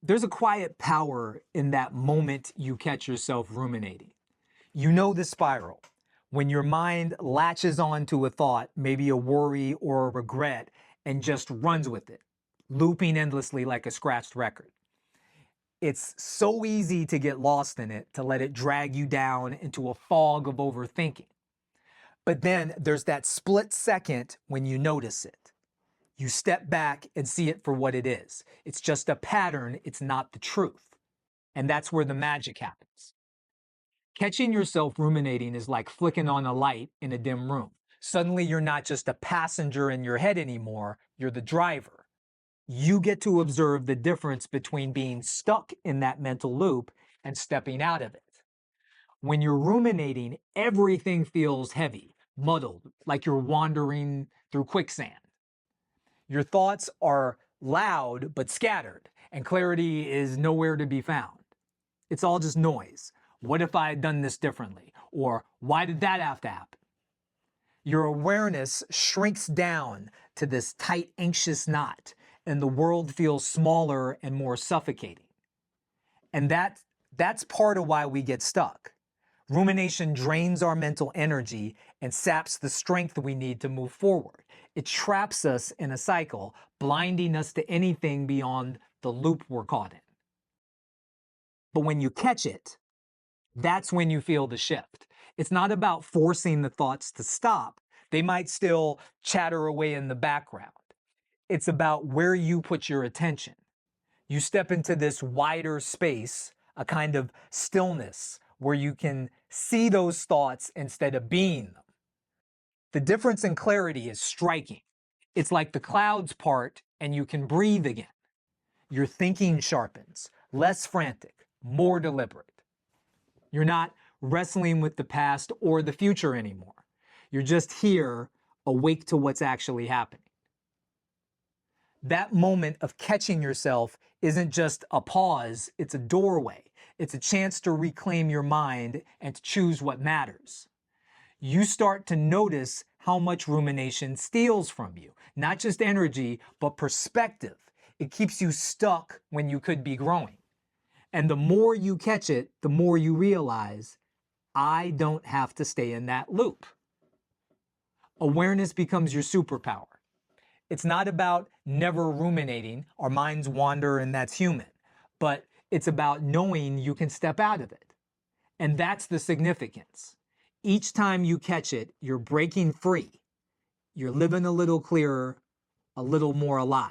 There's a quiet power in that moment you catch yourself ruminating. You know the spiral. When your mind latches onto a thought, maybe a worry or a regret, and just runs with it, looping endlessly like a scratched record. It's so easy to get lost in it, to let it drag you down into a fog of overthinking. But then there's that split second when you notice it. You step back and see it for what it is. It's just a pattern, it's not the truth. And that's where the magic happens. Catching yourself ruminating is like flicking on a light in a dim room. Suddenly you're not just a passenger in your head anymore, you're the driver. You get to observe the difference between being stuck in that mental loop and stepping out of it. When you're ruminating, everything feels heavy, muddled, like you're wandering through quicksand. Your thoughts are loud but scattered, and clarity is nowhere to be found. It's all just noise. What if I had done this differently? Or why did that have to happen? Your awareness shrinks down to this tight, anxious knot, and the world feels smaller and more suffocating. And that's part of why we get stuck. Rumination drains our mental energy and saps the strength we need to move forward. It traps us in a cycle, blinding us to anything beyond the loop we're caught in. But when you catch it, that's when you feel the shift. It's not about forcing the thoughts to stop. They might still chatter away in the background. It's about where you put your attention. You step into this wider space, a kind of stillness, where you can see those thoughts instead of being them. The difference in clarity is striking. It's like the clouds part and you can breathe again. Your thinking sharpens, less frantic, more deliberate. You're not wrestling with the past or the future anymore. You're just here, awake to what's actually happening. That moment of catching yourself isn't just a pause, it's a doorway. It's a chance to reclaim your mind and to choose what matters. You start to notice how much rumination steals from you. Not just energy, but perspective. It keeps you stuck when you could be growing. And the more you catch it, the more you realize, I don't have to stay in that loop. Awareness becomes your superpower. It's not about never ruminating. Our minds wander and that's human. But it's about knowing you can step out of it. And that's the significance. Each time you catch it, you're breaking free. You're living a little clearer, a little more alive.